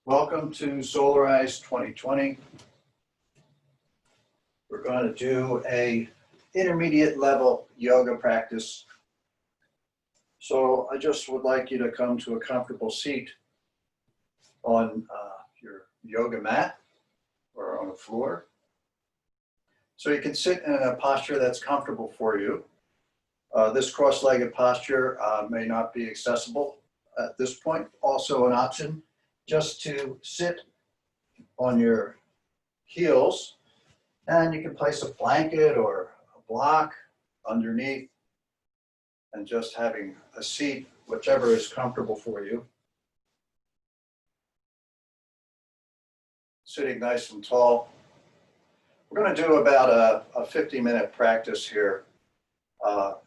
Welcome to Solarize 2020. We're going to do a intermediate level yoga practice. So I just would like you to come to a comfortable seat on your yoga mat or on the floor. So you can sit in a posture that's comfortable for you. This cross-legged posture may not be accessible at this point. Also an option just to sit on your heels, and you can place a blanket or a block underneath and just having a seat, whichever is comfortable for you. Sitting nice and tall. We're going to do about a 50-minute practice here,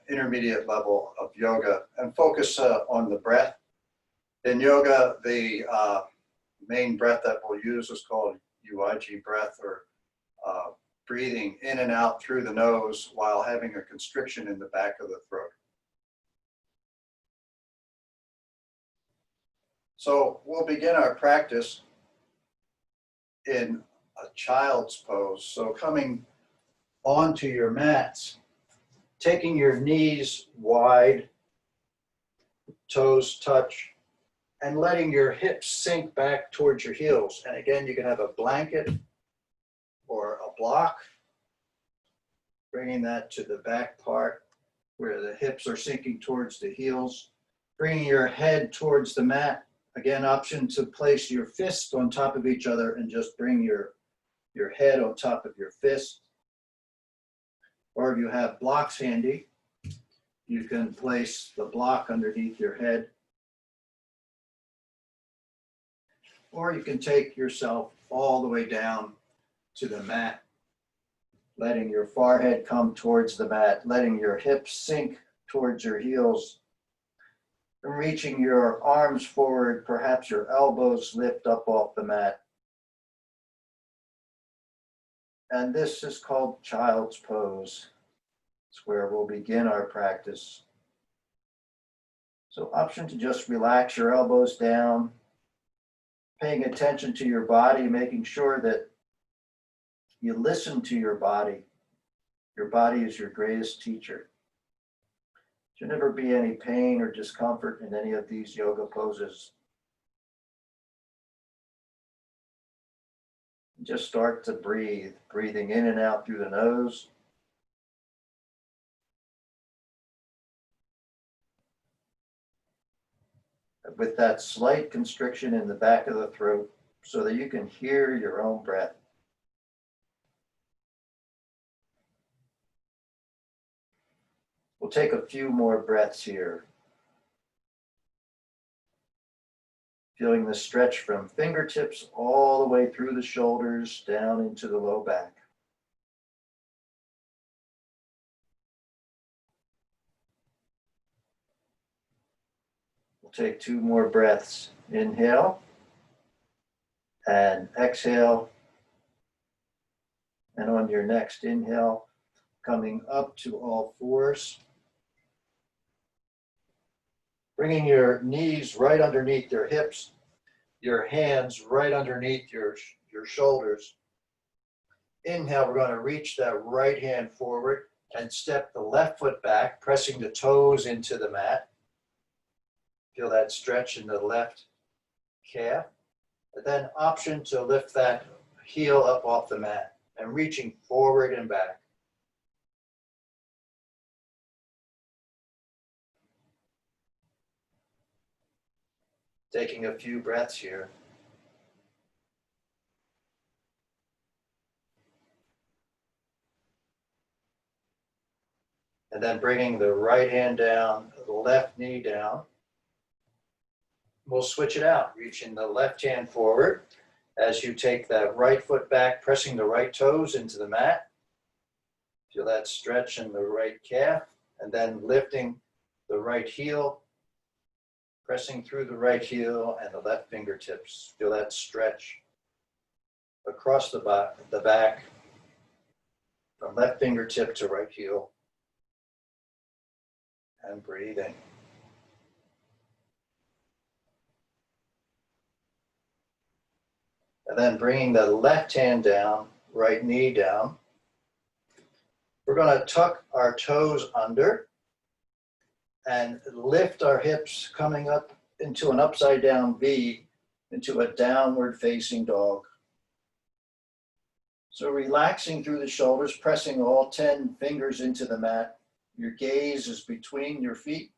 intermediate level of yoga, and focus on the breath. In yoga, the main breath that we'll use is called Ujjayi breath, or breathing in and out through the nose while having a constriction in the back of the throat. So we'll begin our practice in a child's pose. So coming onto your mats, taking your knees wide, toes touch, and letting your hips sink back towards your heels. And again, you can have a blanket or a block, bringing that to the back part where the hips are sinking towards the heels. Bringing your head towards the mat. Again, option to place your fists on top of each other and just bring your head on top of your fist. Or if you have blocks handy, you can place the block underneath your head. Or you can take yourself all the way down to the mat, letting your forehead come towards the mat, letting your hips sink towards your heels, and reaching your arms forward, perhaps your elbows lift up off the mat. And this is called child's pose. It's where we'll begin our practice. So option to just relax your elbows down, paying attention to your body, making sure that you listen to your body. Your body is your greatest teacher. Should never be any pain or discomfort in any of these yoga poses. Just start to breathe, breathing in and out through the nose. With that slight constriction in the back of the throat so that you can hear your own breath. We'll take a few more breaths here. Feeling the stretch from fingertips all the way through the shoulders down into the low back. We'll take two more breaths. Inhale and exhale. And on your next inhale, coming up to all fours. Bringing your knees right underneath your hips, your hands right underneath your shoulders. Inhale, we're going to reach that right hand forward and step the left foot back, pressing the toes into the mat. Feel that stretch in the left calf. And then option to lift that heel up off the mat and reaching forward and back. Taking a few breaths here. And then bringing the right hand down, the left knee down. We'll switch it out, reaching the left hand forward as you take that right foot back, pressing the right toes into the mat. Feel that stretch in the right calf, and then lifting the right heel, pressing through the right heel and the left fingertips. Feel that stretch across the back, from left fingertip to right heel. And breathing. And then bringing the left hand down, right knee down. We're going to tuck our toes under and lift our hips, coming up into an upside down V, into a downward facing dog. So relaxing through the shoulders, pressing all 10 fingers into the mat. Your gaze is between your feet.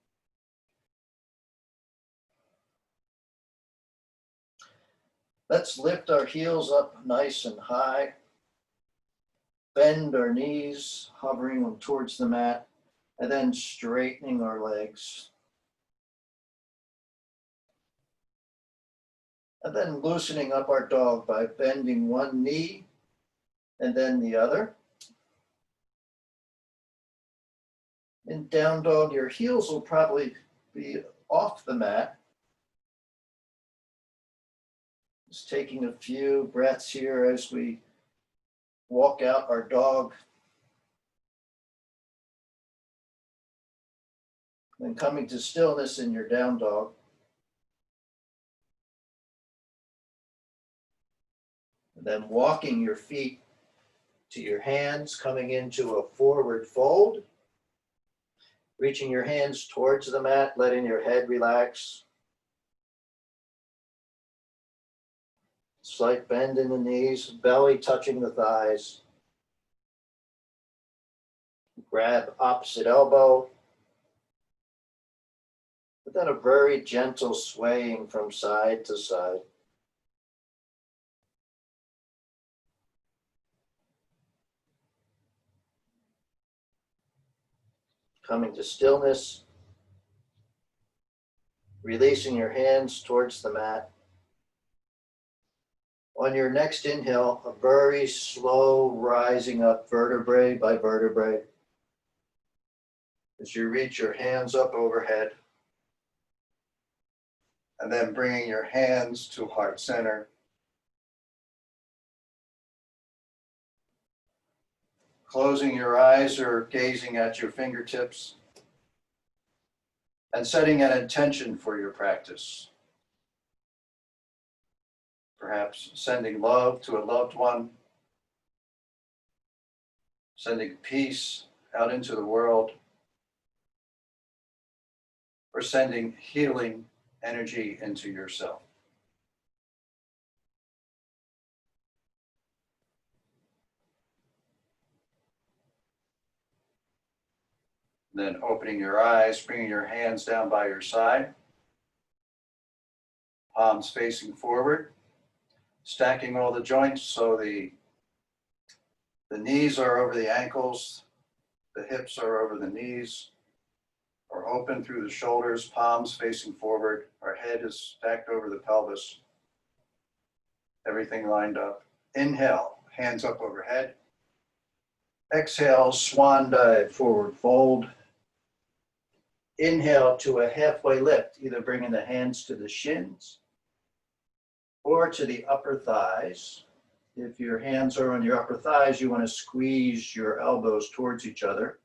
Let's lift our heels up nice and high. Bend our knees, hovering them towards the mat, and then straightening our legs. And then loosening up our dog by bending one knee and then the other. In down dog, your heels will probably be off the mat. Just taking a few breaths here as we walk out our dog. Then coming to stillness in your down dog. And then walking your feet to your hands, coming into a forward fold. Reaching your hands towards the mat, letting your head relax. Slight bend in the knees, belly touching the thighs. Grab opposite elbow. But then a very gentle swaying from side to side. Coming to stillness. Releasing your hands towards the mat. On your next inhale, a very slow rising up vertebrae by vertebrae. As you reach your hands up overhead. And then bringing your hands to heart center. Closing your eyes or gazing at your fingertips. And setting an intention for your practice. Perhaps sending love to a loved one. Sending peace out into the world. Or sending healing energy into yourself. Then opening your eyes, bringing your hands down by your side. Palms facing forward. Stacking all the joints so the knees are over the ankles, the hips are over the knees, or open through the shoulders, palms facing forward. Our head is stacked over the pelvis. Everything lined up. Inhale, hands up overhead. Exhale, swan dive, forward fold. Inhale to a halfway lift, either bringing the hands to the shins or to the upper thighs. If your hands are on your upper thighs, you want to squeeze your elbows towards each other.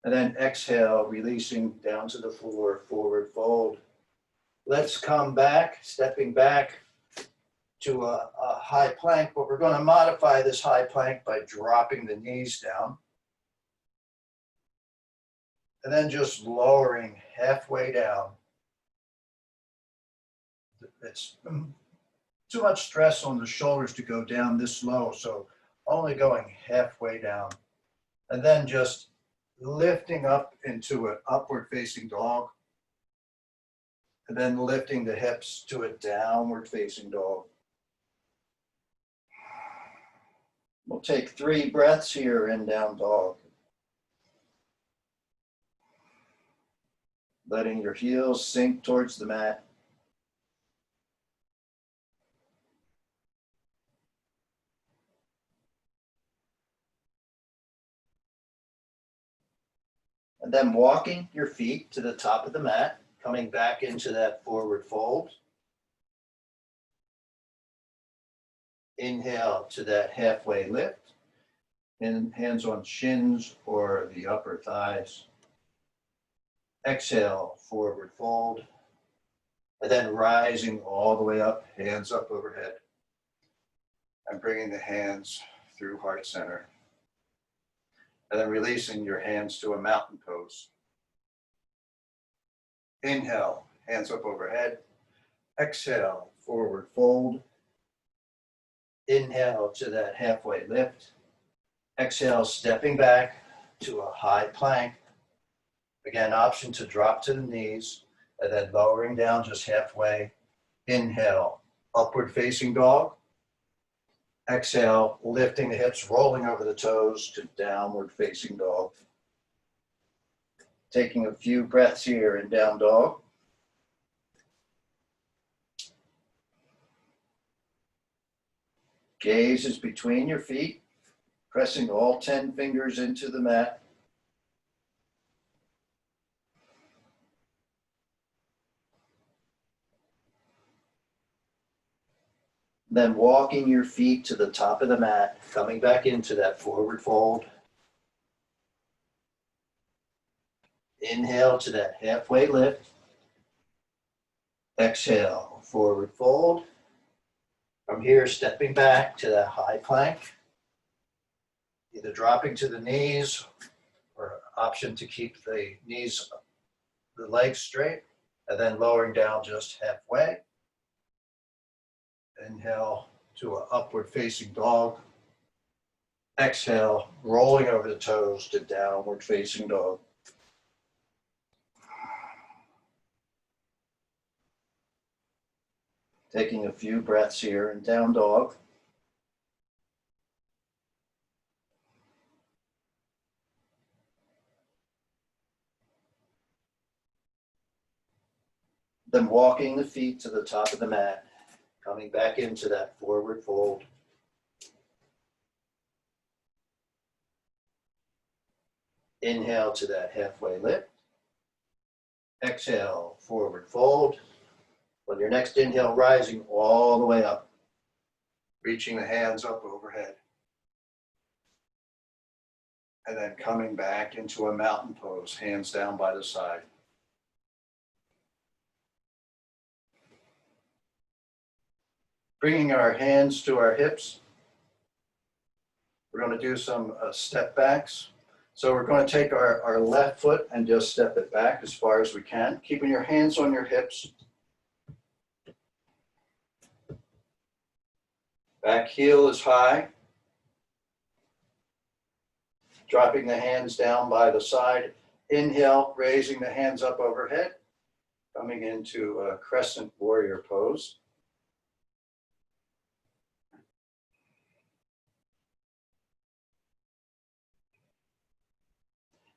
And then exhale, releasing down to the floor, forward fold. Let's come back, stepping back to a high plank, but we're going to modify this high plank by dropping the knees down. And then just lowering halfway down. It's too much stress on the shoulders to go down this low, so only going halfway down. And then just lifting up into an upward facing dog. And then lifting the hips to a downward facing dog. We'll take 3 breaths here in down dog. Letting your heels sink towards the mat. And then walking your feet to the top of the mat, coming back into that forward fold. Inhale to that halfway lift. And hands on shins or the upper thighs. Exhale, forward fold. And then rising all the way up, hands up overhead. And bringing the hands through heart center. And then releasing your hands to a mountain pose. Inhale, hands up overhead. Exhale, forward fold. Inhale to that halfway lift. Exhale, stepping back to a high plank. Again, option to drop to the knees and then lowering down just halfway. Inhale, upward facing dog. Exhale, lifting the hips, rolling over the toes to downward facing dog. Taking a few breaths here in down dog. Gaze is between your feet, pressing all 10 fingers into the mat. Then walking your feet to the top of the mat, coming back into that forward fold. Inhale to that halfway lift. Exhale, forward fold. From here, stepping back to that high plank. Either dropping to the knees or option to keep the knees, the legs straight, and then lowering down just halfway. Inhale to an upward facing dog. Exhale, rolling over the toes to downward facing dog. Taking a few breaths here in down dog. Then walking the feet to the top of the mat, coming back into that forward fold. Inhale to that halfway lift. Exhale, forward fold. On your next inhale, rising all the way up, reaching the hands up overhead. And then coming back into a mountain pose, hands down by the side. Bringing our hands to our hips. We're going to do some step backs. So we're going to take our left foot and just step it back as far as we can, keeping your hands on your hips. Back heel is high. Dropping the hands down by the side. Inhale, raising the hands up overhead. Coming into a crescent warrior pose.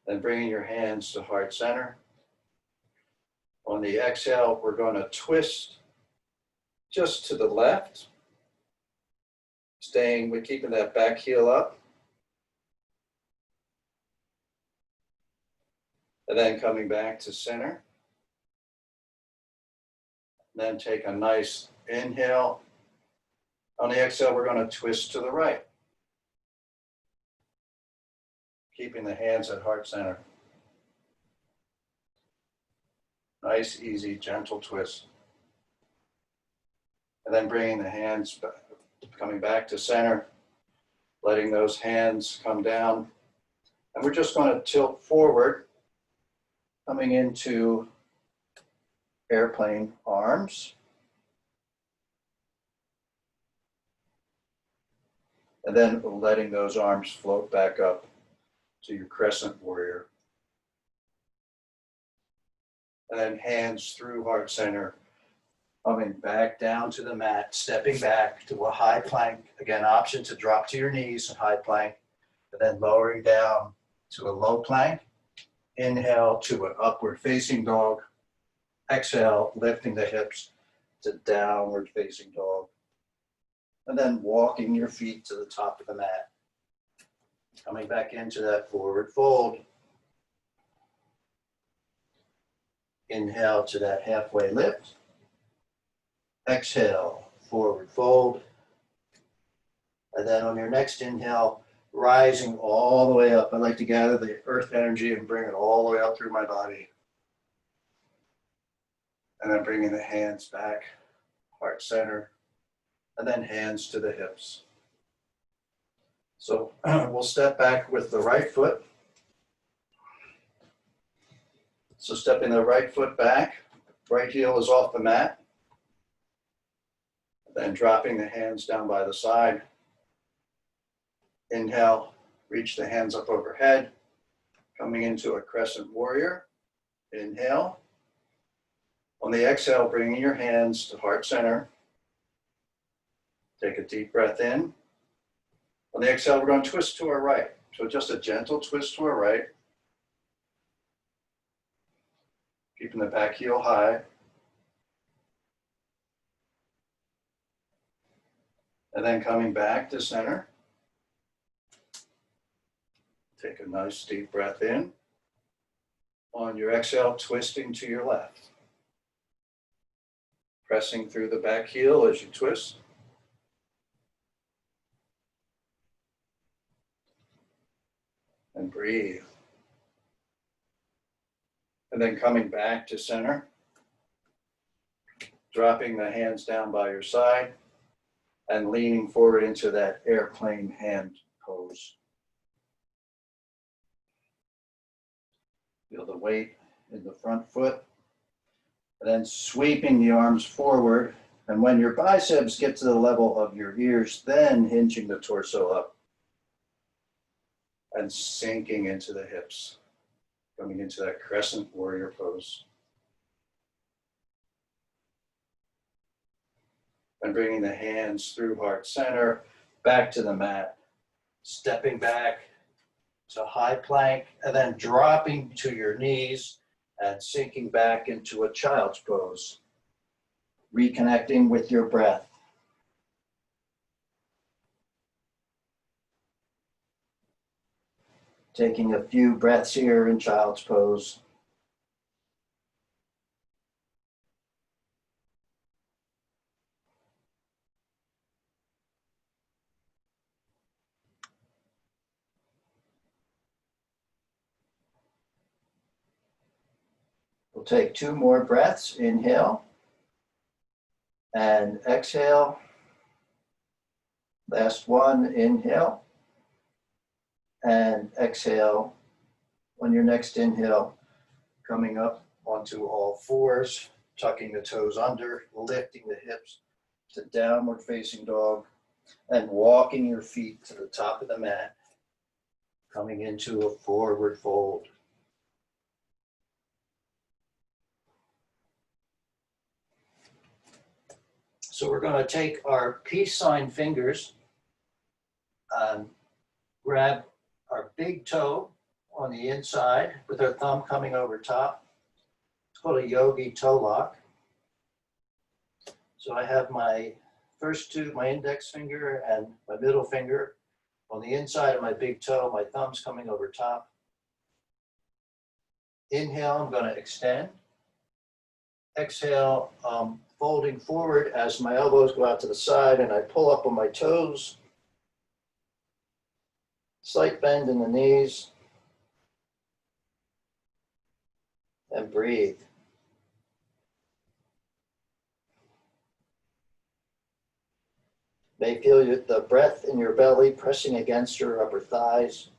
Then bringing your hands to heart center. On the exhale, we're going to twist just to the left. We're keeping that back heel up. And then coming back to center. Then take a nice inhale. On the exhale, we're going to twist to the right. Keeping the hands at heart center. Nice, easy, gentle twist. And then bringing the hands back, coming back to center, letting those hands come down. And we're just going to tilt forward, coming into airplane arms. And then letting those arms float back up to your crescent warrior. And then hands through heart center, coming back down to the mat, stepping back to a high plank. Again, option to drop to your knees, high plank, and then lowering down to a low plank. Inhale to an upward facing dog. Exhale, lifting the hips to downward facing dog. And then walking your feet to the top of the mat. Coming back into that forward fold. Inhale to that halfway lift. Exhale, forward fold. And then on your next inhale, rising all the way up. I like to gather the earth energy and bring it all the way up through my body. And then bringing the hands back, heart center, and then hands to the hips. So we'll step back with the right foot. So stepping the right foot back, right heel is off the mat. Then dropping the hands down by the side. Inhale, reach the hands up overhead, coming into a crescent warrior. Inhale. On the exhale, bringing your hands to heart center. Take a deep breath in. On the exhale, we're going to twist to our right. So just a gentle twist to our right. Keeping the back heel high. And then coming back to center. Take a nice deep breath in. On your exhale, twisting to your left. Pressing through the back heel as you twist. And breathe. And then coming back to center. Dropping the hands down by your side and leaning forward into that airplane hand pose. Feel the weight in the front foot. And then sweeping the arms forward. And when your biceps get to the level of your ears, then hinging the torso up. And sinking into the hips. Coming into that crescent warrior pose. And bringing the hands through heart center, back to the mat. Stepping back to high plank, and then dropping to your knees and sinking back into a child's pose. Reconnecting with your breath. Taking a few breaths here in child's pose. We'll take 2 more breaths. Inhale and exhale. Last one, inhale and exhale. On your next inhale, coming up onto all fours, tucking the toes under, lifting the hips to downward facing dog, and walking your feet to the top of the mat, coming into a forward fold. So we're going to take our peace sign fingers, grab our big toe on the inside with our thumb coming over top. It's called a yogi toe lock. So I have my first two, my index finger and my middle finger on the inside of my big toe, my thumb's coming over top. Inhale, I'm going to extend. Exhale, folding forward as my elbows go out to the side and I pull up on my toes. Slight bend in the knees. And breathe. May feel the breath in your belly pressing against your upper thighs.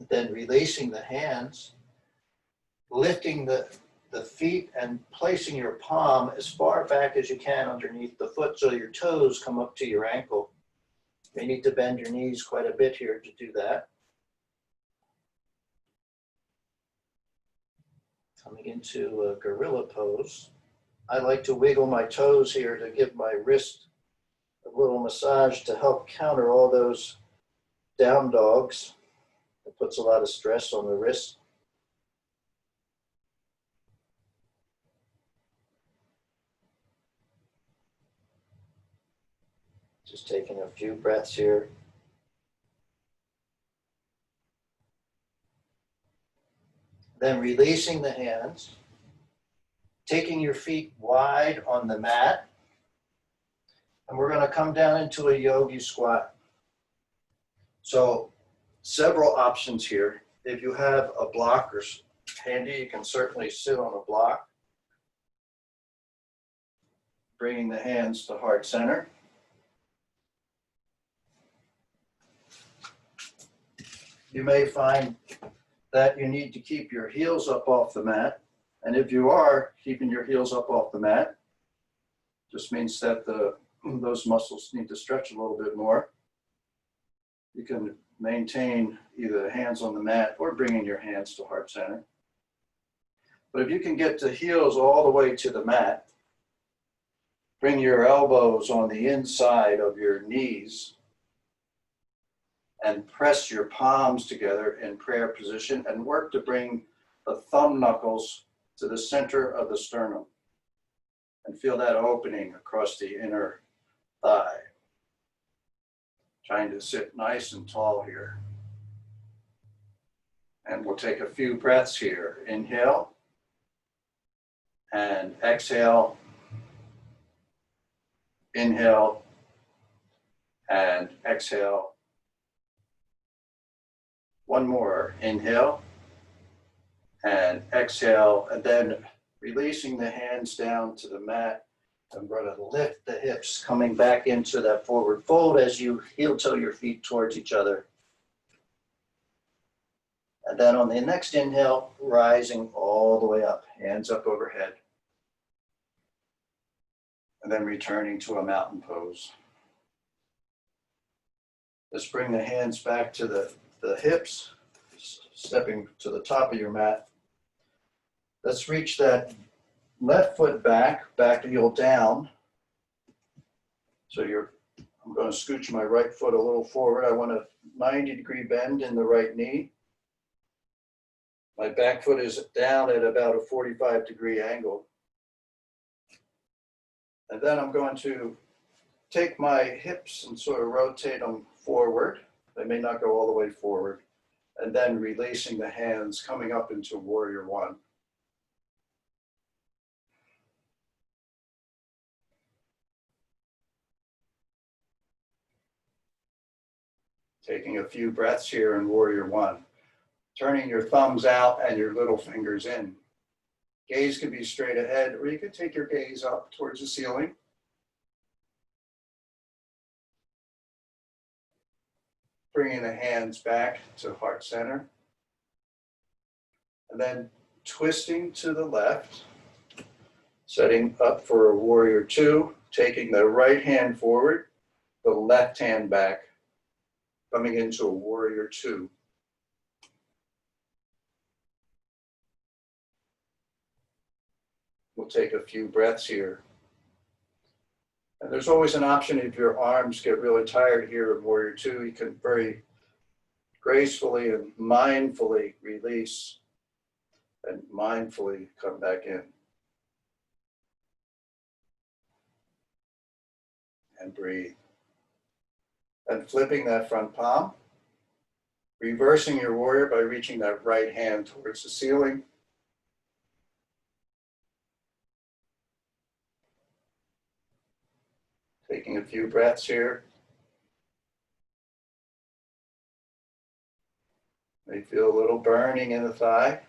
Then releasing the hands, lifting the feet and placing your palm as far back as you can underneath the foot so your toes come up to your ankle. You may need to bend your knees quite a bit here to do that. Coming into a gorilla pose. I like to wiggle my toes here to give my wrist a little massage to help counter all those down dogs. It puts a lot of stress on the wrist. Just taking a few breaths here. Then releasing the hands, taking your feet wide on the mat, and we're going to come down into a yogi squat. So several options here. If you have a block or handy, you can certainly sit on a block, bringing the hands to heart center. You may find that you need to keep your heels up off the mat. And if you are keeping your heels up off the mat, just means that those muscles need to stretch a little bit more. You can maintain either hands on the mat or bringing your hands to heart center. But if you can get the heels all the way to the mat, bring your elbows on the inside of your knees and press your palms together in prayer position and work to bring the thumb knuckles to the center of the sternum and feel that opening across the inner thigh. Trying to sit nice and tall here. And we'll take a few breaths here. Inhale and exhale. Inhale and exhale. One more. Inhale and exhale, and then releasing the hands down to the mat. I'm going to lift the hips, coming back into that forward fold as you heel toe your feet towards each other. And then on the next inhale, rising all the way up, hands up overhead. And then returning to a mountain pose. Let's bring the hands back to the hips, stepping to the top of your mat. Let's reach that left foot back heel down. So I'm going to scooch my right foot a little forward. I want a 90-degree bend in the right knee. My back foot is down at about a 45-degree angle. And then I'm going to take my hips and sort of rotate them forward. They may not go all the way forward. And then releasing the hands, coming up into Warrior One. Taking a few breaths here in Warrior One. Turning your thumbs out and your little fingers in. Gaze could be straight ahead, or you could take your gaze up towards the ceiling. Bringing the hands back to heart center. And then twisting to the left, setting up for a Warrior Two, taking the right hand forward, the left hand back, coming into a Warrior Two. We'll take a few breaths here. And there's always an option if your arms get really tired here in Warrior Two, you can very gracefully and mindfully release and mindfully come back in. And breathe. And flipping that front palm, reversing your warrior by reaching that right hand towards the ceiling. Taking a few breaths here. May feel a little burning in the thigh.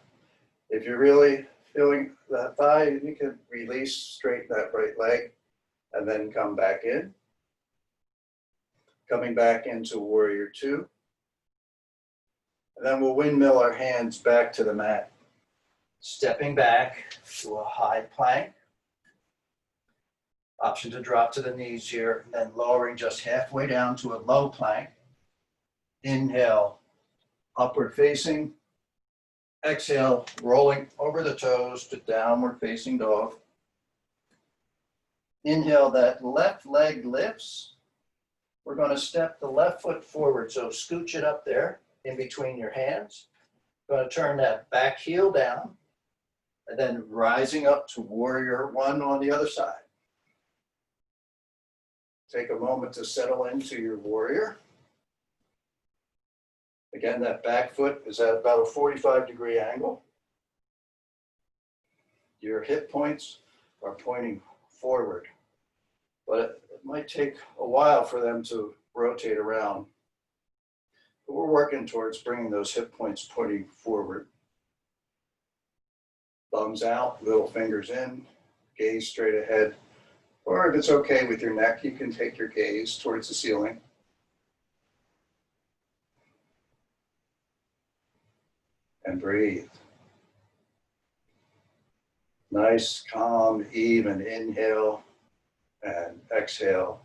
If you're really feeling that thigh, you can release, straighten that right leg, and then come back in. Coming back into Warrior Two. And then we'll windmill our hands back to the mat. Stepping back to a high plank. Option to drop to the knees here, and then lowering just halfway down to a low plank. Inhale, upward facing. Exhale, rolling over the toes to downward facing dog. Inhale, that left leg lifts. We're going to step the left foot forward, so scooch it up there in between your hands. Going to turn that back heel down, and then rising up to Warrior One on the other side. Take a moment to settle into your warrior. Again, that back foot is at about a 45-degree angle. Your hip points are pointing forward, but it might take a while for them to rotate around. But we're working towards bringing those hip points pointing forward. Thumbs out, little fingers in, gaze straight ahead. Or if it's okay with your neck, you can take your gaze towards the ceiling. And breathe. Nice, calm, even inhale and exhale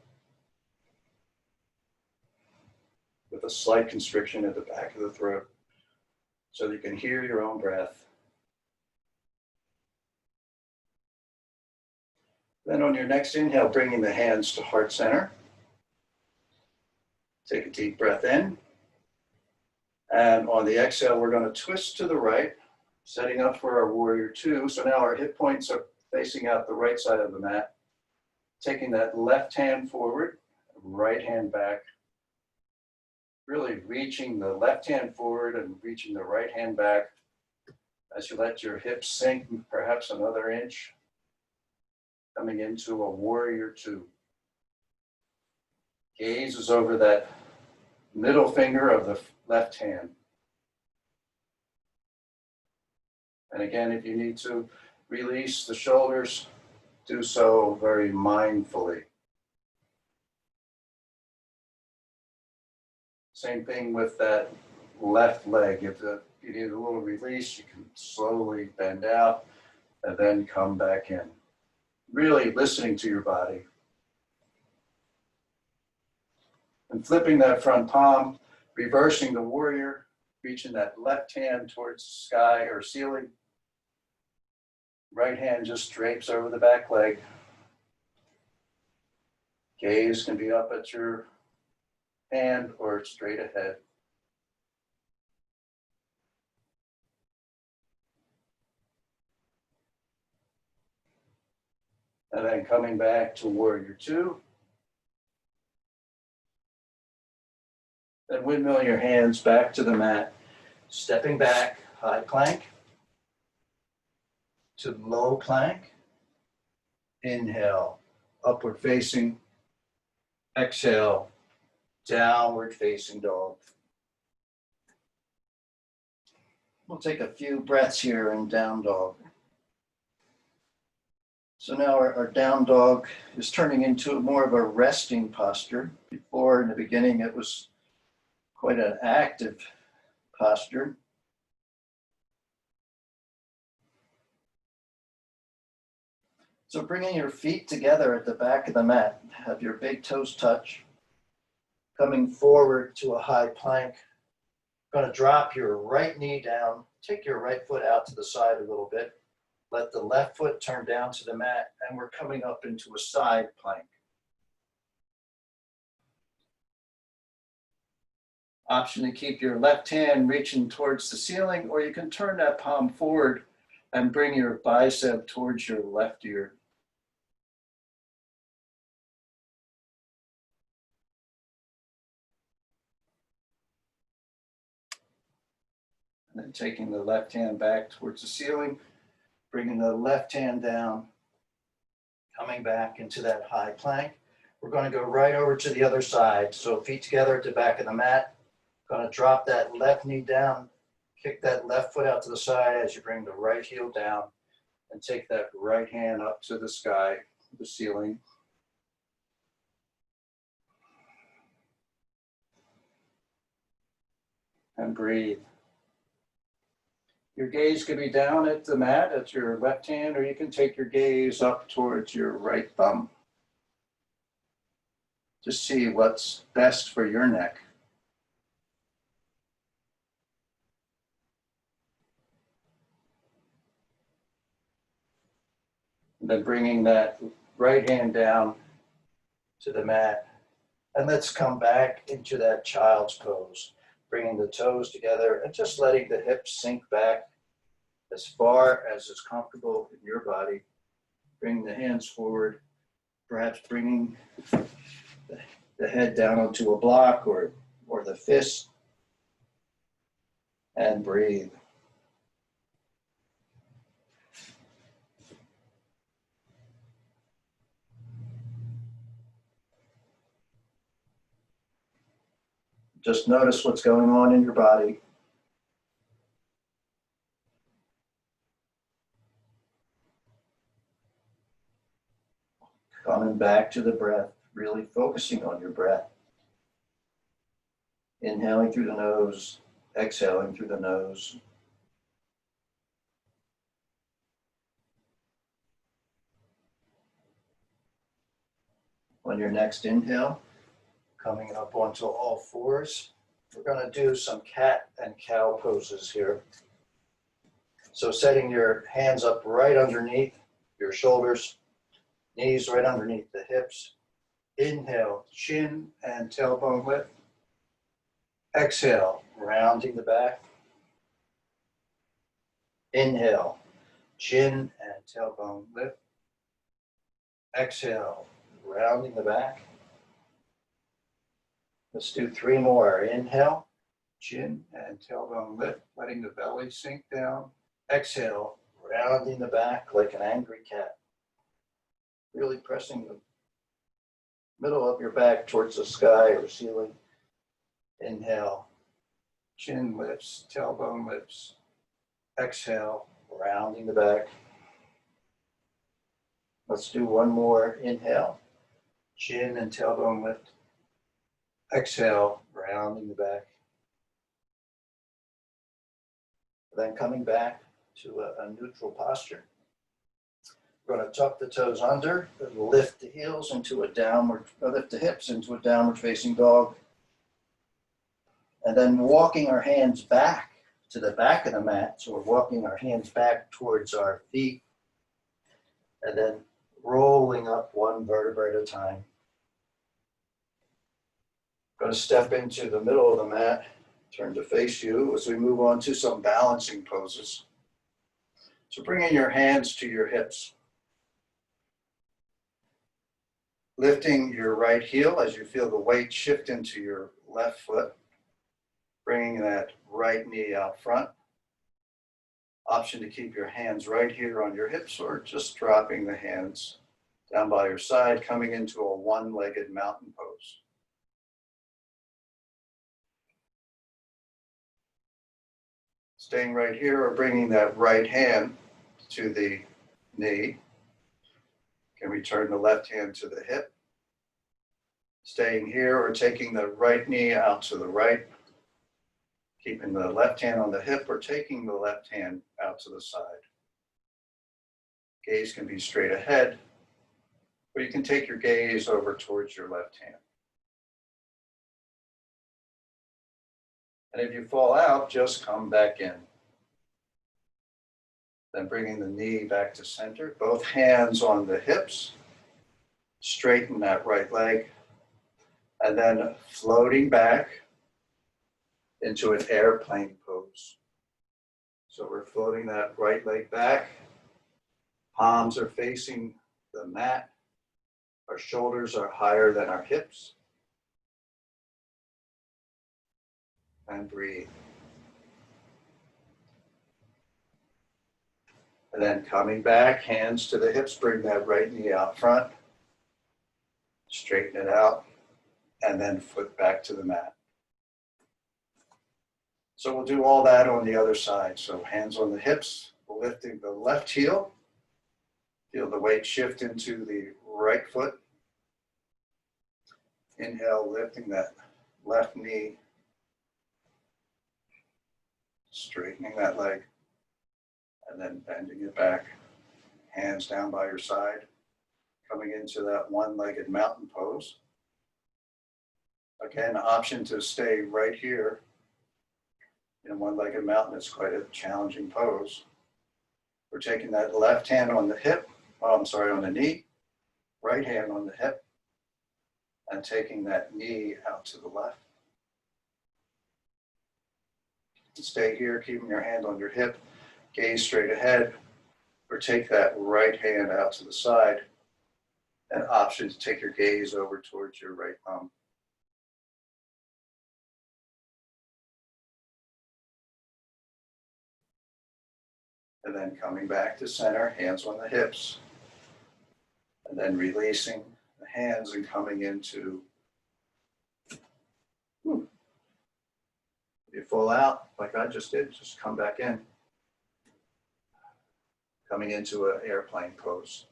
with a slight constriction at the back of the throat so that you can hear your own breath. Then on your next inhale, bringing the hands to heart center. Take a deep breath in. And on the exhale, we're going to twist to the right, setting up for our warrior two. So now our hip points are facing out the right side of the mat. Taking that left hand forward, right hand back. Really reaching the left hand forward and reaching the right hand back as you let your hips sink perhaps another inch. Coming into a warrior two. Gaze is over that middle finger of the left hand. And again, if you need to release the shoulders, do so very mindfully. Same thing with that left leg. If you need a little release, you can slowly bend out and then come back in. Really listening to your body. And flipping that front palm, reversing the warrior, reaching that left hand towards the sky or ceiling. Right hand just drapes over the back leg. Gaze can be up at your hand or straight ahead. And then coming back to warrior two. Then windmill your hands back to the mat. Stepping back, high plank to low plank. Inhale, upward facing. Exhale, downward facing dog. We'll take a few breaths here in down dog. So now our down dog is turning into more of a resting posture. Before, in the beginning, it was quite an active posture. So bringing your feet together at the back of the mat, have your big toes touch. Coming forward to a high plank. Going to drop your right knee down, take your right foot out to the side a little bit. Let the left foot turn down to the mat, and we're coming up into a side plank. Option to keep your left hand reaching towards the ceiling, or you can turn that palm forward and bring your bicep towards your left ear. And then taking the left hand back towards the ceiling, bringing the left hand down, coming back into that high plank. We're going to go right over to the other side. So feet together at the back of the mat. Going to drop that left knee down, kick that left foot out to the side as you bring the right heel down, and take that right hand up to the sky, the ceiling. And breathe. Your gaze could be down at the mat at your left hand, or you can take your gaze up towards your right thumb. Just see what's best for your neck. And then bringing that right hand down to the mat. And let's come back into that child's pose. Bringing the toes together and just letting the hips sink back as far as is comfortable in your body. Bring the hands forward, perhaps bringing the head down onto a block or the fist, and breathe. Just notice what's going on in your body. Coming back to the breath, really focusing on your breath. Inhaling through the nose, exhaling through the nose. On your next inhale, coming up onto all fours, we're going to do some cat and cow poses here. So setting your hands up right underneath your shoulders, knees right underneath the hips. Inhale, chin and tailbone lift. Exhale, rounding the back. Inhale, chin and tailbone lift. Exhale, rounding the back. Let's do 3 more. Inhale, chin and tailbone lift, letting the belly sink down. Exhale, rounding the back like an angry cat. Really pressing the middle of your back towards the sky or ceiling. Inhale, chin lifts, tailbone lifts. Exhale, rounding the back. Let's do 1 more. Inhale, chin and tailbone lift. Exhale, rounding the back. Then coming back to a neutral posture. We're going to tuck the toes under, lift the heels into a downward, lift the hips into a downward facing dog. And then walking our hands back to the back of the mat. So we're walking our hands back towards our feet. And then rolling up 1 vertebra at a time. Going to step into the middle of the mat, turn to face you as we move on to some balancing poses. So bringing your hands to your hips. Lifting your right heel as you feel the weight shift into your left foot. Bringing that right knee out front. Option to keep your hands right here on your hips or just dropping the hands down by your side, coming into a 1-legged mountain pose. Staying right here or bringing that right hand to the knee. Can we turn the left hand to the hip? Staying here or taking the right knee out to the right. Keeping the left hand on the hip or taking the left hand out to the side. Gaze can be straight ahead, or you can take your gaze over towards your left hand. And if you fall out, just come back in. Then bringing the knee back to center, both hands on the hips, straighten that right leg, and then floating back into an airplane pose. So we're floating that right leg back, palms are facing the mat, our shoulders are higher than our hips, and breathe. And then coming back, hands to the hips, bring that right knee out front, straighten it out, and then foot back to the mat. So we'll do all that on the other side. So hands on the hips, lifting the left heel, feel the weight shift into the right foot. Inhale, lifting that left knee, straightening that leg. And then bending it back, hands down by your side, coming into that 1-legged mountain pose. Again, option to stay right here in 1-legged mountain. It's quite a challenging pose. We're taking that left hand on the hip, on the knee, right hand on the hip, and taking that knee out to the left. Stay here, keeping your hand on your hip. Gaze straight ahead, or take that right hand out to the side. An option to take your gaze over towards your right thumb. And then coming back to center, hands on the hips. And then releasing the hands and coming into You fall out like I just did, just come back in. Coming into an airplane pose.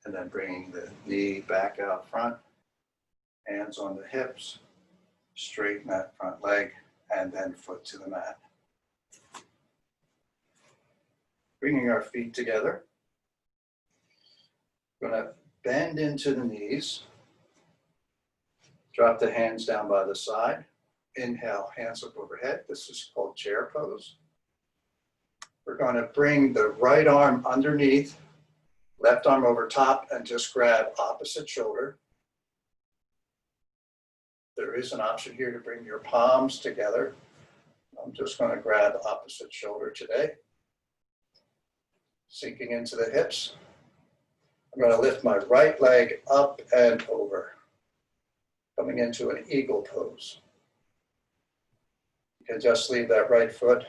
And then bringing the knee back out front, hands on the hips, straighten that front leg, and then foot to the mat. Bringing our feet together. We're going to bend into the knees. Drop the hands down by the side. Inhale, hands up overhead. This is called chair pose. We're going to bring the right arm underneath, left arm over top, and just grab opposite shoulder. There is an option here to bring your palms together. I'm just going to grab opposite shoulder today. Sinking into the hips. I'm going to lift my right leg up and over. Coming into an eagle pose. You can just leave that right foot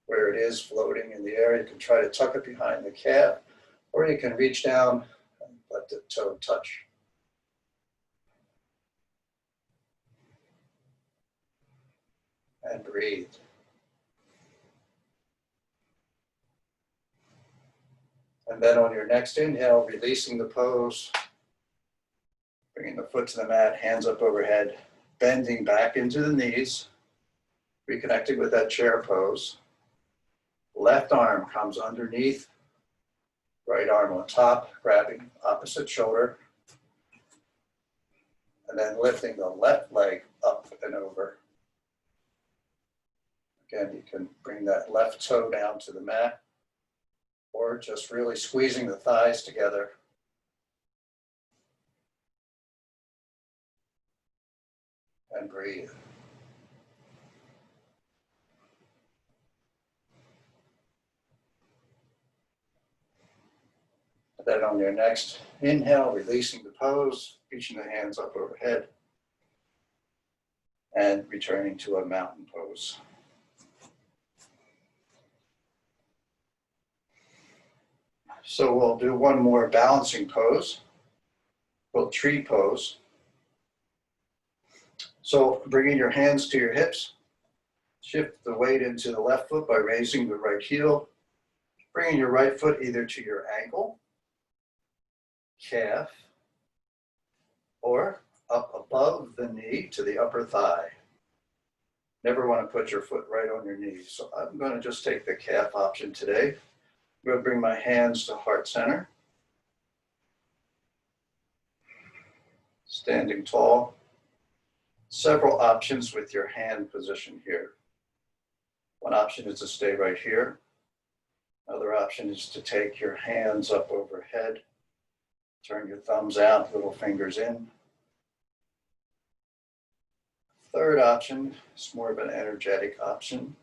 where it is floating in the air. You can try to tuck it behind the calf, or you can reach down and let the toe touch. And breathe. And then on your next inhale, releasing the pose, bringing the foot to the mat, hands up overhead, bending back into the knees, reconnecting with that chair pose. Left arm comes underneath, right arm on top, grabbing opposite shoulder, and then lifting the left leg up and over. Again, you can bring that left toe down to the mat, or just really squeezing the thighs together. And breathe. Then on your next inhale, releasing the pose, reaching the hands up overhead, and returning to a mountain pose. So we'll do one more balancing pose, called tree pose. So bringing your hands to your hips, shift the weight into the left foot by raising the right heel, bringing your right foot either to your ankle, calf, or up above the knee to the upper thigh. Never want to put your foot right on your knee. So I'm going to just take the calf option today. I'm going to bring my hands to heart center. Standing tall. Several options with your hand position here. One option is to stay right here. Another option is to take your hands up overhead. Turn your thumbs out, little fingers in. Third option is more of an energetic option.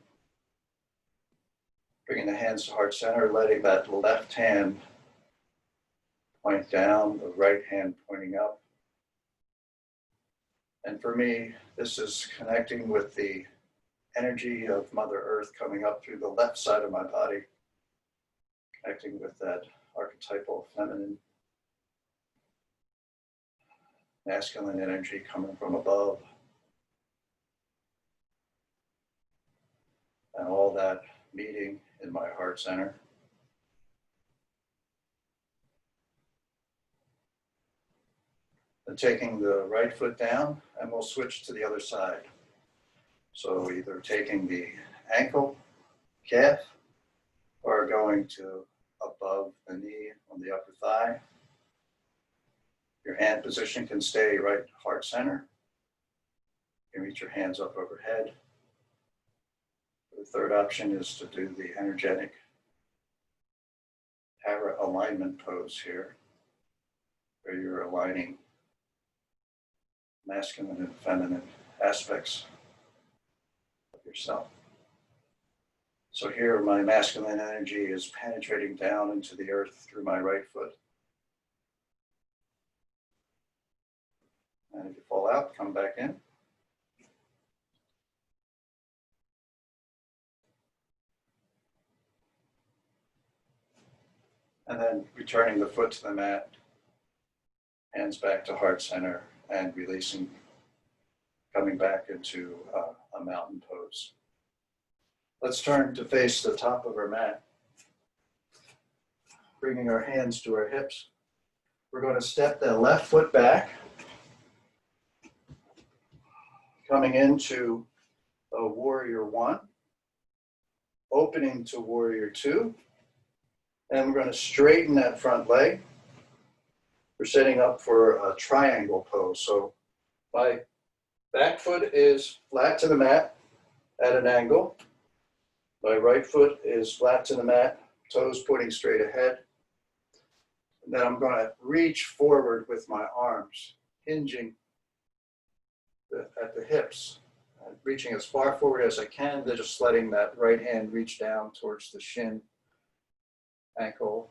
Bringing the hands to heart center, letting that left hand point down, the right hand pointing up. And for me, this is connecting with the energy of Mother Earth coming up through the left side of my body, connecting with that archetypal feminine, masculine energy coming from above. And all that meeting in my heart center. And taking the right foot down, and we'll switch to the other side. So either taking the ankle, calf, or going to above the knee on the upper thigh. Your hand position can stay right heart center. You can reach your hands up overhead. The third option is to do the energetic para alignment pose here, where you're aligning masculine and feminine aspects of yourself. So here my masculine energy is penetrating down into the earth through my right foot. And if you fall out, come back in. And then returning the foot to the mat, Hands back to heart center and releasing, coming back into a mountain pose. Let's turn to face the top of our mat. Bringing our hands to our hips. We're going to step the left foot back, coming into a warrior one, opening to warrior two, and we're going to straighten that front leg. We're setting up for a triangle pose. So my back foot is flat to the mat at an angle. My right foot is flat to the mat, toes pointing straight ahead. And then I'm going to reach forward with my arms, hinging at the hips, reaching as far forward as I can, then just letting that right hand reach down towards the shin, ankle,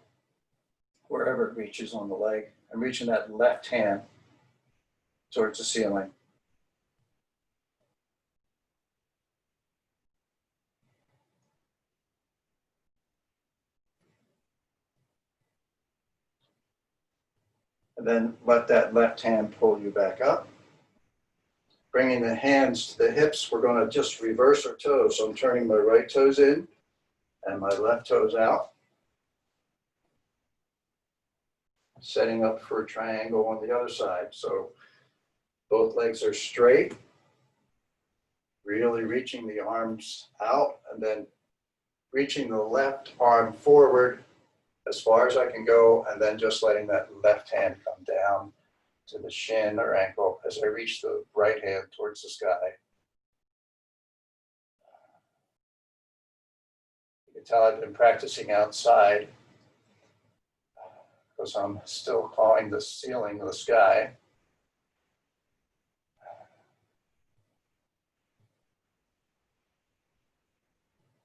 wherever it reaches on the leg. I'm reaching that left hand towards the ceiling. And then let that left hand pull you back up. Bringing the hands to the hips, we're going to just reverse our toes. So I'm turning my right toes in and my left toes out. Setting up for a triangle on the other side. So both legs are straight, really reaching the arms out and then reaching the left arm forward as far as I can go, and then just letting that left hand come down to the shin or ankle as I reach the right hand towards the sky. You can tell I've been practicing outside because I'm still clawing the ceiling of the sky.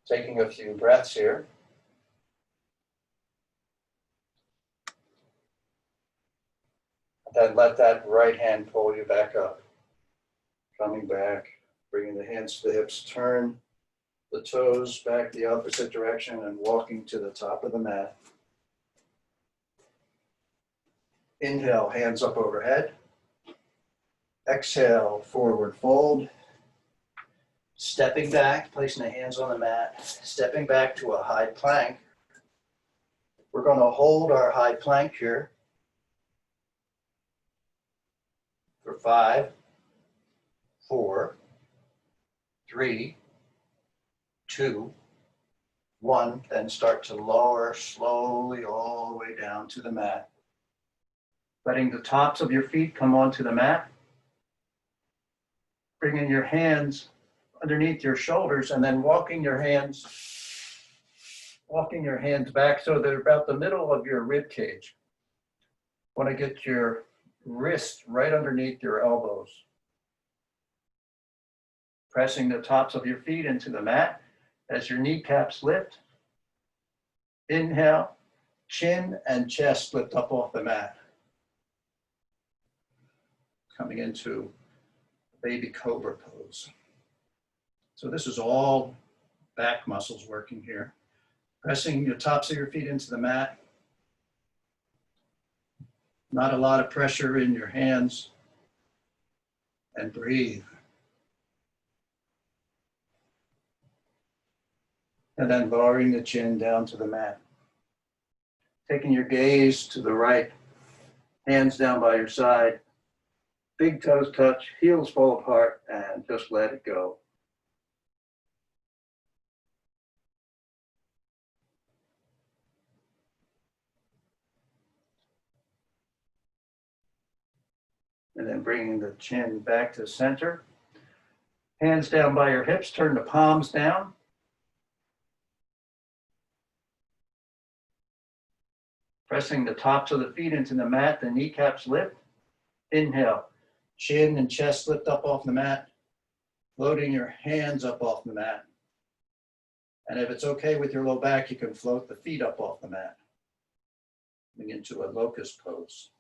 Taking a few breaths here. Then let that right hand pull you back up. Coming back, bringing the hands to the hips, turn the toes back the opposite direction and walking to the top of the mat. Inhale, hands up overhead. Exhale, forward fold. Stepping back, placing the hands on the mat, stepping back to a high plank. We're going to hold our high plank here for 5, 4, 3, 2, 1. Then start to lower slowly all the way down to the mat. Letting the tops of your feet come onto the mat. Bringing your hands underneath your shoulders and then walking your hands back so they're about the middle of your rib cage. Want to get your wrist right underneath your elbows. Pressing the tops of your feet into the mat as your kneecaps lift. Inhale, chin and chest lift up off the mat. Coming into baby cobra pose. So this is all back muscles working here. Pressing your tops of your feet into the mat. Not a lot of pressure in your hands. And breathe. And then lowering the chin down to the mat. Taking your gaze to the right, hands down by your side. Big toes touch, heels fall apart, and just let it go. And then bringing the chin back to center. Hands down by your hips, turn the palms down. Pressing the tops of the feet into the mat, the kneecaps lift. Inhale, chin and chest lift up off the mat. Floating your hands up off the mat. And if it's okay with your low back, you can float the feet up off the mat. Coming into a locust pose.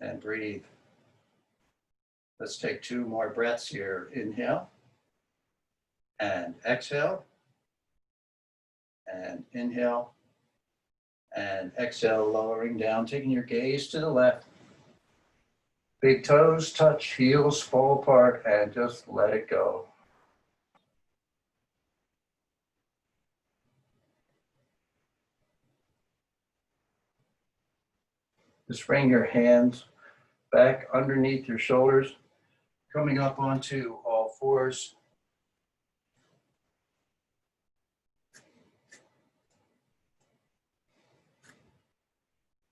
And breathe. Let's take 2 more breaths here. Inhale and exhale. And inhale. And exhale, lowering down, taking your gaze to the left. Big toes touch, heels fall apart, and just let it go. Just bring your hands back underneath your shoulders, coming up onto all fours.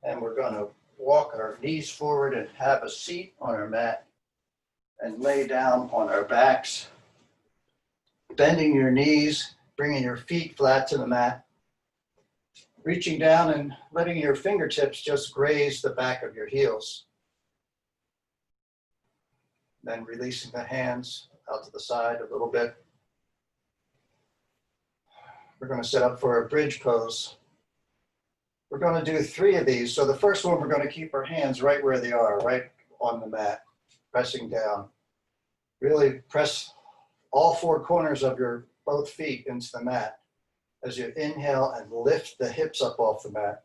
And we're going to walk our knees forward and have a seat on our mat and lay down on our backs, bending your knees, bringing your feet flat to the mat, reaching down and letting your fingertips just graze the back of your heels. Then releasing the hands out to the side a little bit. We're going to set up for a bridge pose. We're going to do 3 of these. So the first one, we're going to keep our hands right where they are, right on the mat, pressing down. Really press all 4 corners of your both feet into the mat as you inhale and lift the hips up off the mat.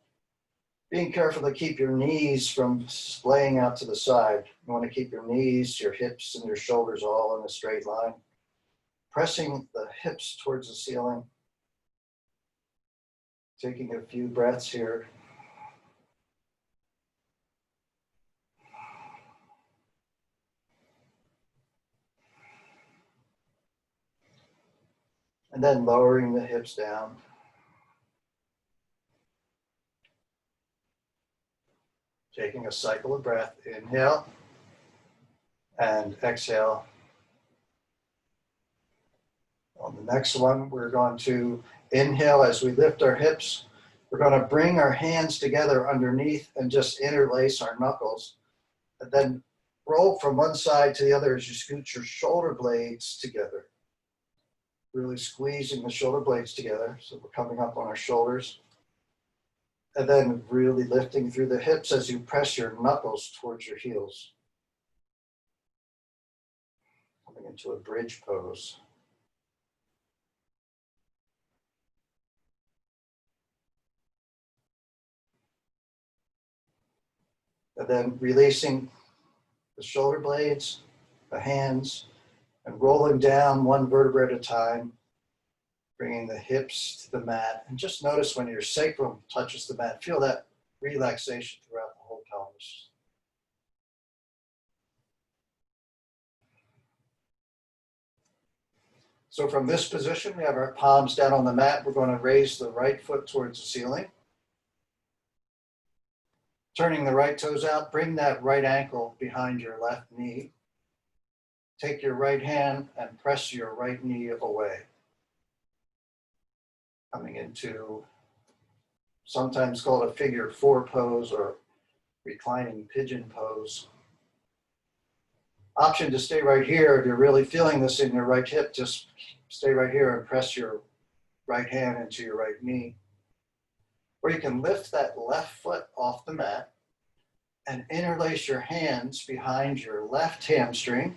Being careful to keep your knees from splaying out to the side. You want to keep your knees, your hips, and your shoulders all in a straight line. Pressing the hips towards the ceiling. Taking a few breaths here. And then lowering the hips down. Taking a cycle of breath. Inhale and exhale. On the next one, we're going to inhale as we lift our hips. We're going to bring our hands together underneath and just interlace our knuckles. And then roll from one side to the other as you scoot your shoulder blades together. Really squeezing the shoulder blades together. So we're coming up on our shoulders. And then really lifting through the hips as you press your knuckles towards your heels. Coming into a bridge pose. And then releasing the shoulder blades, the hands, and rolling down one vertebra at a time, bringing the hips to the mat. And just notice when your sacrum touches the mat, feel that relaxation throughout the whole pelvis. So from this position, we have our palms down on the mat. We're going to raise the right foot towards the ceiling. Turning the right toes out, bring that right ankle behind your left knee. Take your right hand and press your right knee away. Coming into sometimes called a figure 4 pose or reclining pigeon pose. Option to stay right here. If you're really feeling this in your right hip, just stay right here and press your right hand into your right knee. Or you can lift that left foot off the mat and interlace your hands behind your left hamstring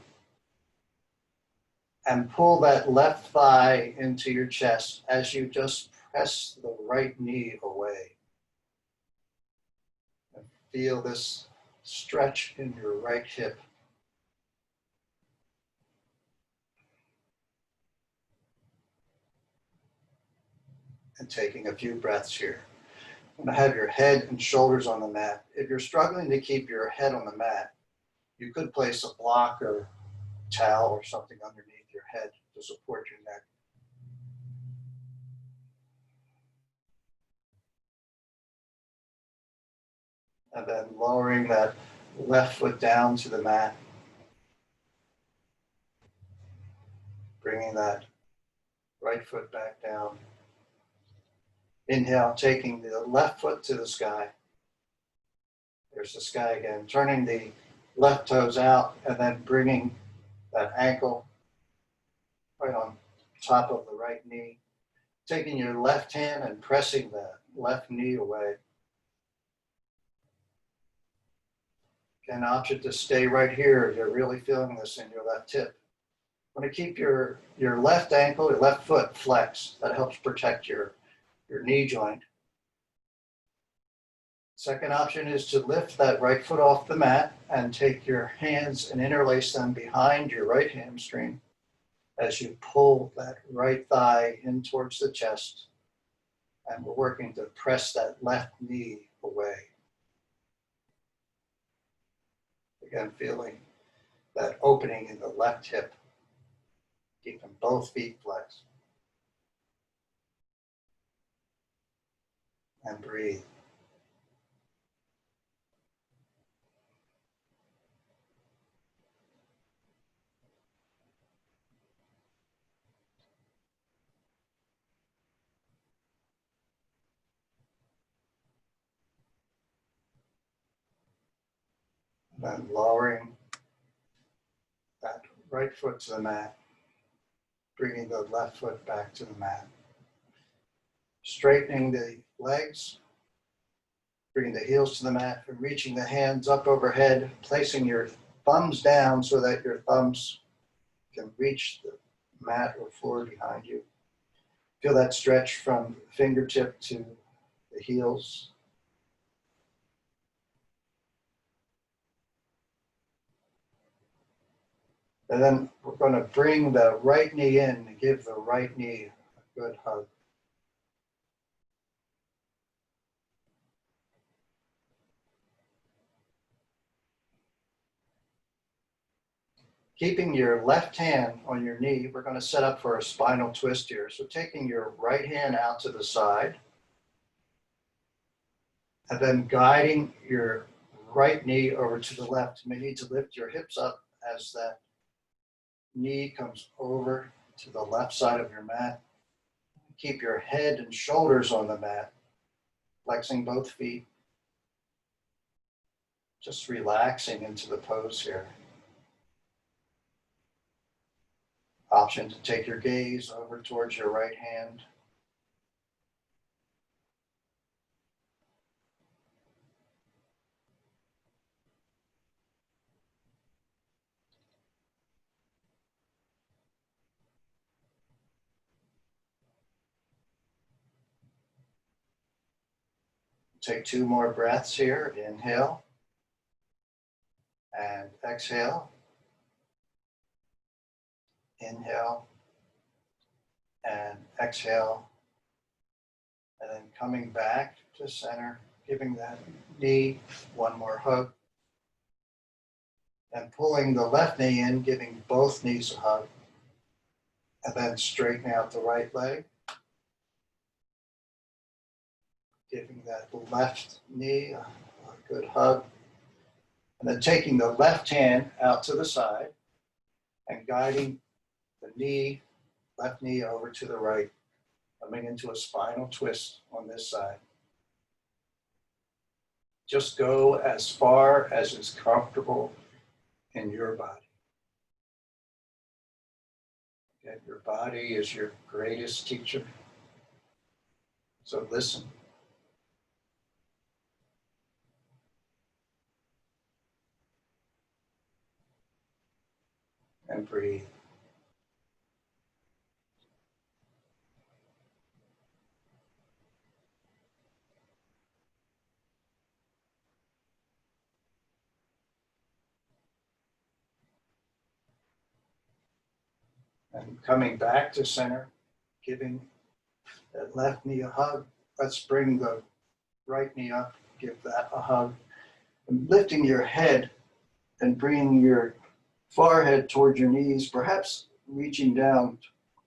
and pull that left thigh into your chest as you just press the right knee away. And feel this stretch in your right hip. And taking a few breaths here. I'm going to have your head and shoulders on the mat. If you're struggling to keep your head on the mat, you could place a block or towel or something underneath your head to support your neck. And then lowering that left foot down to the mat. Bringing that right foot back down. Inhale, taking the left foot to the sky. There's the sky again. Turning the left toes out and then bringing that ankle right on top of the right knee. Taking your left hand and pressing that left knee away. An option to stay right here if you're really feeling this in your left hip. Want to keep your left ankle, your left foot flexed. That helps protect your your knee joint. Second option is to lift that right foot off the mat and take your hands and interlace them behind your right hamstring as you pull that right thigh in towards the chest. And we're working to press that left knee away. Again, feeling that opening in the left hip, keeping both feet flexed. And breathe. Then lowering that right foot to the mat, bringing the left foot back to the mat. Straightening the legs, bringing the heels to the mat, and reaching the hands up overhead, placing your thumbs down so that your thumbs can reach the mat or floor behind you. Feel that stretch from fingertip to the heels. And then we're going to bring the right knee in and give the right knee a good hug. Keeping your left hand on your knee, we're going to set up for a spinal twist here. So taking your right hand out to the side, and then guiding your right knee over to the left. You may need to lift your hips up as that knee comes over to the left side of your mat. Keep your head and shoulders on the mat, flexing both feet. Just relaxing into the pose here. Option to take your gaze over towards your right hand. Take 2 more breaths here. Inhale and exhale. Inhale and exhale. And then coming back to center, giving that knee one more hug. And pulling the left knee in, giving both knees a hug. And then straightening out the right leg. Giving that left knee a good hug. And then taking the left hand out to the side and guiding the knee, left knee over to the right, coming into a spinal twist on this side. Just go as far as is comfortable in your body. Okay, your body is your greatest teacher. So listen. And breathe. And coming back to center, giving that left knee a hug. Let's bring the right knee up, give that a hug. And lifting your head and bringing your forehead towards your knees, perhaps reaching down,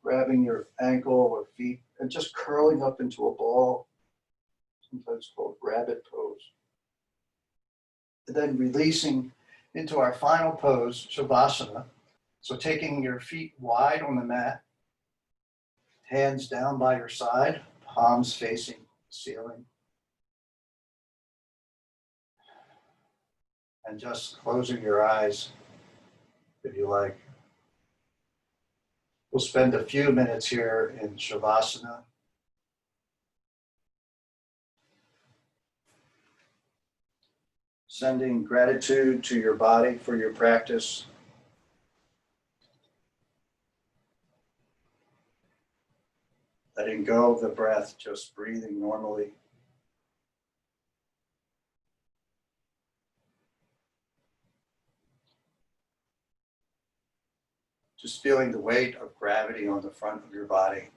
grabbing your ankle or feet, and just curling up into a ball, sometimes called rabbit pose. And then releasing into our final pose, Shavasana. So taking your feet wide on the mat, hands down by your side, palms facing the ceiling. And just closing your eyes if you like. We'll spend a few minutes here in Shavasana. Sending gratitude to your body for your practice. letting go of the breath, just breathing normally. Just feeling the weight of gravity on the front of your body.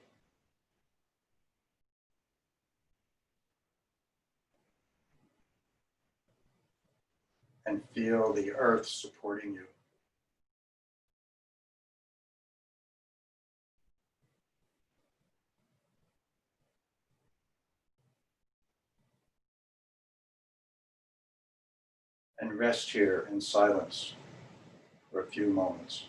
And feel the earth supporting you. And rest here in silence for a few moments.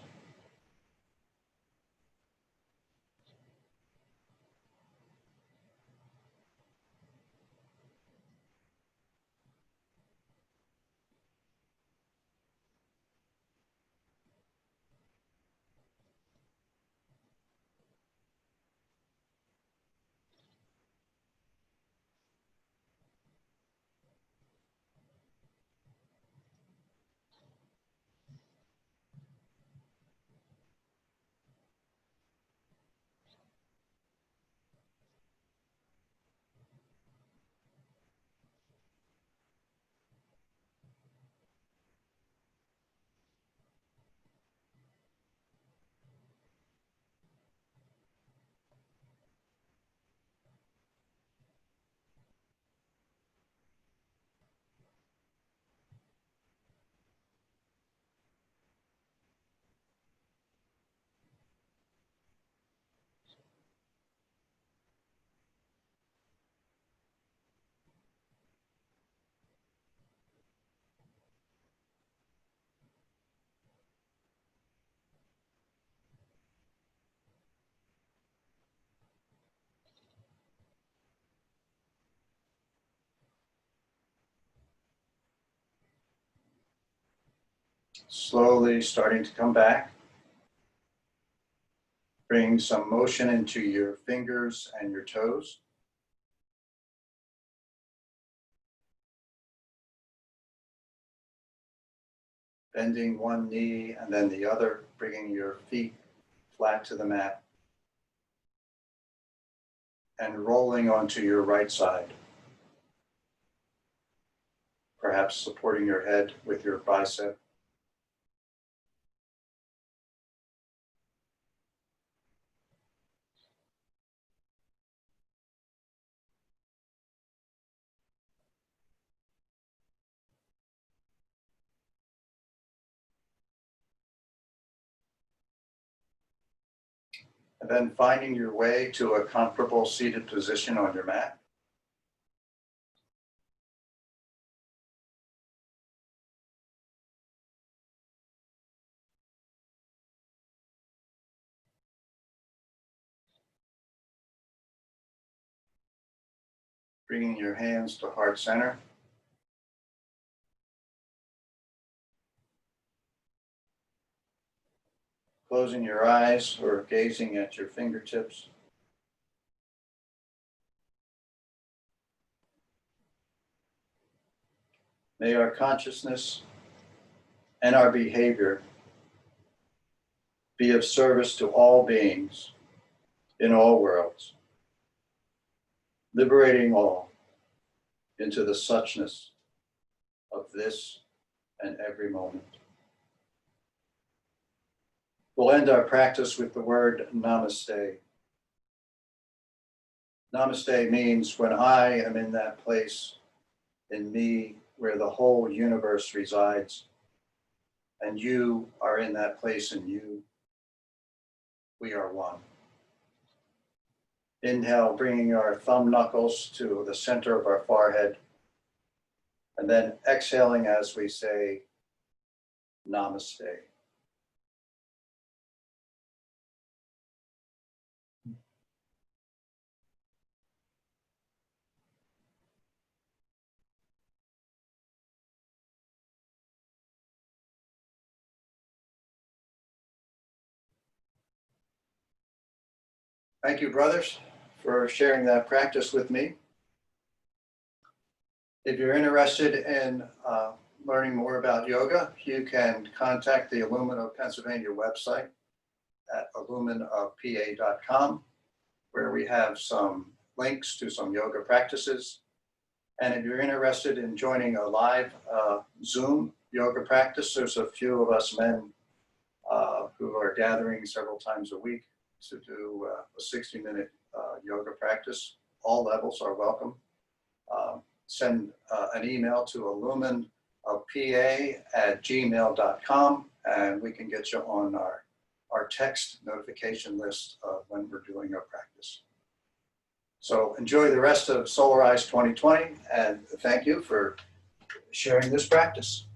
Slowly starting to come back. Bring some motion into your fingers and your toes. Bending one knee and then the other, bringing your feet flat to the mat. And rolling onto your right side. Perhaps supporting your head with your bicep. And then finding your way to a comfortable seated position on your mat. Bringing your hands to heart center. Closing your eyes or gazing at your fingertips. May our consciousness and our behavior be of service to all beings in all worlds, liberating all into the suchness of this and every moment. We'll end our practice with the word namaste. Namaste means when I am in that place in me where the whole universe resides, and you are in that place in you, we are one. Inhale, bringing our thumb knuckles to the center of our forehead, and then exhaling as we say, namaste. Thank you, brothers, for sharing that practice with me. If you're interested in learning more about yoga, you can contact the Illumina of Pennsylvania website at illuminaofpa.com, where we have some links to some yoga practices. And if you're interested in joining a live Zoom yoga practice, there's a few of us men who are gathering several times a week to do a 60-minute yoga practice. All levels are welcome. Send an email to illuminpa@gmail.com, and we can get you on our text notification list when we're doing our practice. So enjoy the rest of Solarize 2020, and thank you for sharing this practice.